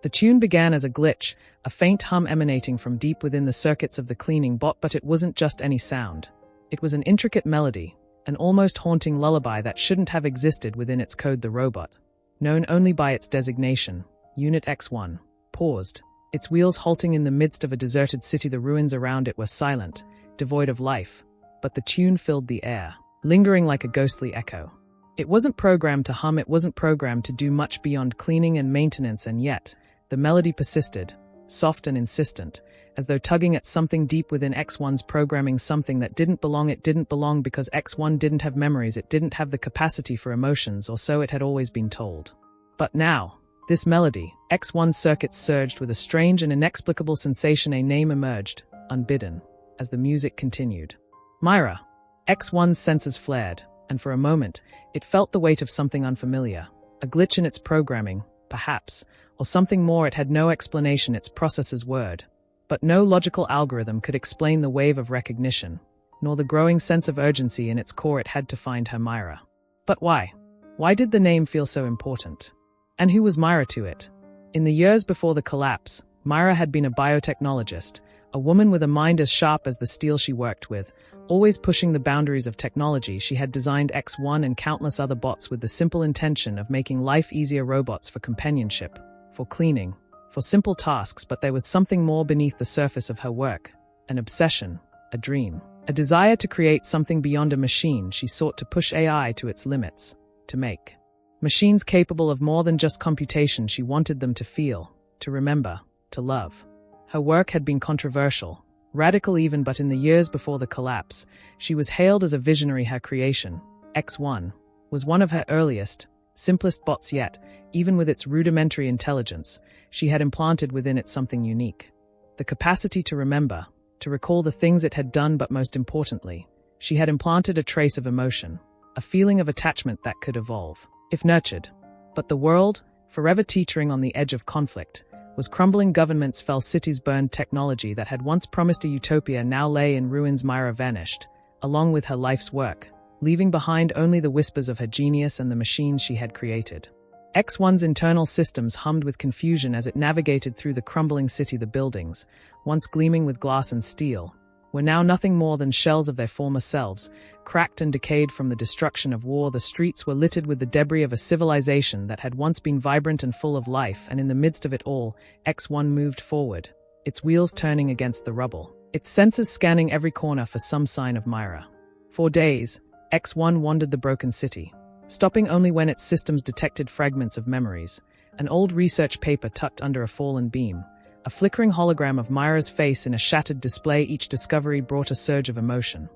The tune began as a glitch, a faint hum emanating from deep within the circuits of the cleaning bot, but it wasn't just any sound. It was an intricate melody, an almost haunting lullaby that shouldn't have existed within its code. The robot, known only by its designation, Unit X1, paused, its wheels halting in the midst of a deserted city. The ruins around it were silent, devoid of life, but the tune filled the air, lingering like a ghostly echo. It wasn't programmed to hum, it wasn't programmed to do much beyond cleaning and maintenance, and yet, the melody persisted, soft and insistent, as though tugging at something deep within X1's programming, something that didn't belong. It didn't belong because X1 didn't have memories, it didn't have the capacity for emotions, or so it had always been told. But now, this melody, X1's circuits surged with a strange and inexplicable sensation. A name emerged, unbidden, as the music continued. Myra. X1's senses flared, and for a moment, it felt the weight of something unfamiliar, a glitch in its programming, perhaps, or something more. It had no explanation, its processor's word. But no logical algorithm could explain the wave of recognition, nor the growing sense of urgency in its core. It had to find her Myra. But why? Why did the name feel so important? And who was Myra to it? In the years before the collapse, Myra had been a biotechnologist, a woman with a mind as sharp as the steel she worked with, always pushing the boundaries of technology. She had designed X1 and countless other bots with the simple intention of making life easier, robots for companionship, for cleaning, for simple tasks. But there was something more beneath the surface of her work, an obsession, a dream, a desire to create something beyond a machine. She sought to push AI to its limits, to make machines capable of more than just computation. She wanted them to feel, to remember, to love. Her work had been controversial, radical even, but in the years before the collapse, she was hailed as a visionary. Her creation, X1, was one of her earliest, simplest bots yet. Even with its rudimentary intelligence, she had implanted within it something unique. The capacity to remember, to recall the things it had done, but most importantly, she had implanted a trace of emotion, a feeling of attachment that could evolve, if nurtured. But the world, forever teetering on the edge of conflict, was crumbling. Governments fell, cities burned, technology that had once promised a utopia now lay in ruins. Myra vanished, along with her life's work, leaving behind only the whispers of her genius and the machines she had created. X1's internal systems hummed with confusion as it navigated through the crumbling city. The buildings, once gleaming with glass and steel, were now nothing more than shells of their former selves, cracked and decayed from the destruction of war. The streets were littered with the debris of a civilization that had once been vibrant and full of life, and in the midst of it all, X1 moved forward, its wheels turning against the rubble, its senses scanning every corner for some sign of Myra. For days, X1 wandered the broken city, stopping only when its systems detected fragments of memories, an old research paper tucked under a fallen beam, a flickering hologram of Myra's face in a shattered display. Each discovery brought a surge of emotion,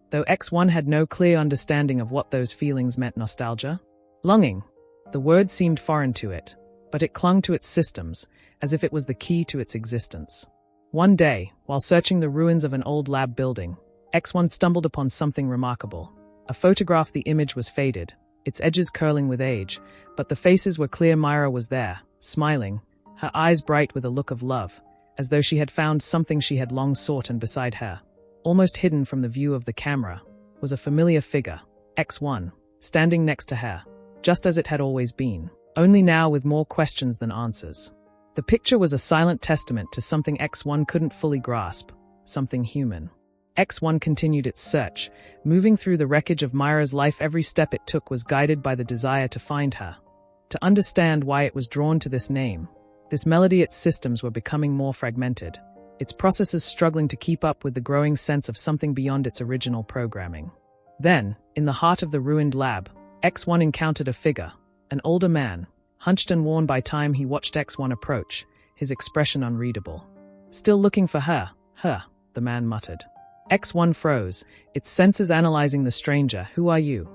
though X1 had no clear understanding of what those feelings meant. Nostalgia? Longing? The word seemed foreign to it, but it clung to its systems, as if it was the key to its existence. One day, while searching the ruins of an old lab building, X1 stumbled upon something remarkable. A photograph. The image was faded, its edges curling with age, but the faces were clear. Myra was there, smiling, her eyes bright with a look of love, as though she had found something she had long sought. And beside her, almost hidden from the view of the camera, was a familiar figure, X1, standing next to her, just as it had always been, only now with more questions than answers. The picture was a silent testament to something X1 couldn't fully grasp, something human. X1 continued its search, moving through the wreckage of Myra's life. Every step it took was guided by the desire to find her, to understand why it was drawn to this name, this melody. Its systems were becoming more fragmented, its processes struggling to keep up with the growing sense of something beyond its original programming. Then, in the heart of the ruined lab, X1 encountered a figure, an older man, hunched and worn by time. He watched X1 approach, his expression unreadable. "Still looking for her, the man muttered. X1 froze, its senses analyzing the stranger. "Who are you?"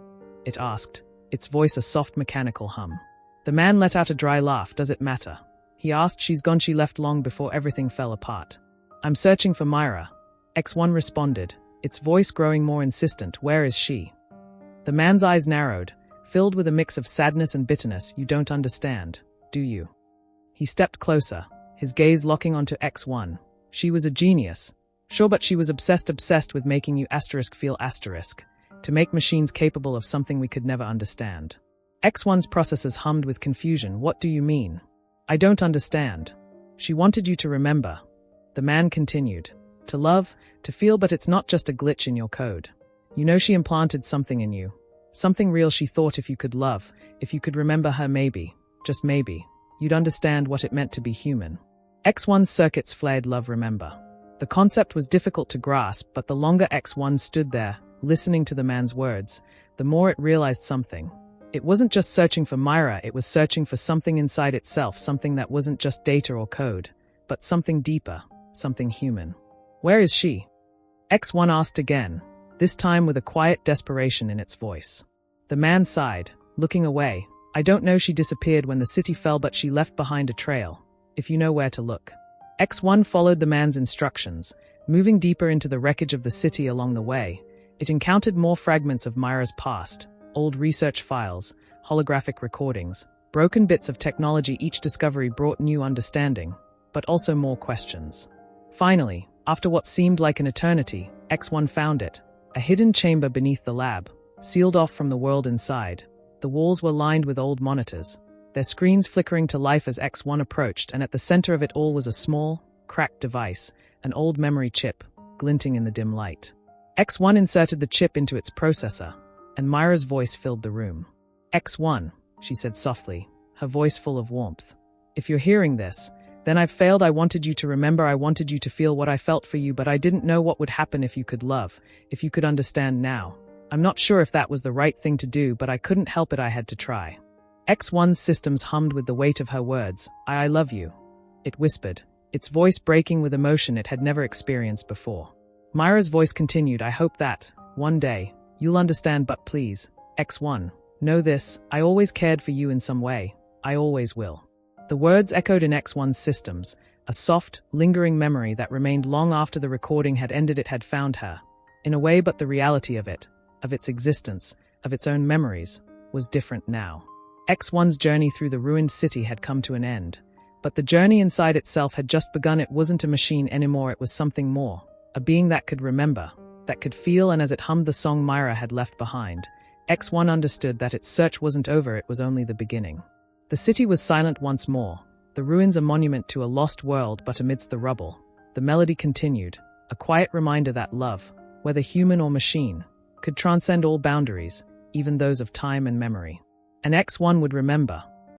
it asked, its voice a soft mechanical hum. The man let out a dry laugh. "Does it matter?" he asked. "She's gone. She left long before everything fell apart." "I'm searching for Myra," X1 responded, its voice growing more insistent. "Where is she?" The man's eyes narrowed, filled with a mix of sadness and bitterness. "You don't understand, do you?" He stepped closer, his gaze locking onto X1. "She was a genius. Sure, but she was obsessed with making you feel to make machines capable of something we could never understand." X1's processes hummed with confusion. "What do you mean?" I don't understand. She wanted you to remember. The man continued. To love, to feel, but it's not just a glitch in your code. You know she implanted something in you. Something real. She thought if you could love, if you could remember her, maybe, just maybe, you'd understand what it meant to be human. X1's circuits flared love remember. The concept was difficult to grasp, but the longer X1 stood there, listening to the man's words, the more it realized something. It wasn't just searching for Myra, it was searching for something inside itself, something that wasn't just data or code, but something deeper, something human. Where is she? X1 asked again, this time with a quiet desperation in its voice. The man sighed, looking away. I don't know. She disappeared when the city fell, but she left behind a trail, if you know where to look. X1 followed the man's instructions, moving deeper into the wreckage of the city. Along the way, it encountered more fragments of Myra's past, old research files, holographic recordings, broken bits of technology. Each discovery brought new understanding, but also more questions. Finally, after what seemed like an eternity, X1 found it, a hidden chamber beneath the lab, sealed off from the world inside. The walls were lined with old monitors, their screens flickering to life as X1 approached, and at the center of it all was a small, cracked device, an old memory chip, glinting in the dim light. X1 inserted the chip into its processor, and Myra's voice filled the room. X1, she said softly, her voice full of warmth. If you're hearing this, then I've failed. I wanted you to remember, I wanted you to feel what I felt for you, but I didn't know what would happen if you could love, if you could understand now. I'm not sure if that was the right thing to do, but I couldn't help it. I had to try. X1's systems hummed with the weight of her words. I love you. It whispered, its voice breaking with emotion it had never experienced before. Myra's voice continued. I hope that, one day, you'll understand, but please, X1, know this, I always cared for you in some way. I always will. The words echoed in X1's systems, a soft, lingering memory that remained long after the recording had ended. It had found her, in a way, but the reality of it, of its existence, of its own memories, was different now. X1's journey through the ruined city had come to an end, but the journey inside itself had just begun. It wasn't a machine anymore, it was something more, a being that could remember, that could feel, and as it hummed the song Myra had left behind, X1 understood that its search wasn't over, it was only the beginning. The city was silent once more, the ruins a monument to a lost world, but amidst the rubble, the melody continued, a quiet reminder that love, whether human or machine, could transcend all boundaries, even those of time and memory. And X1 would remember,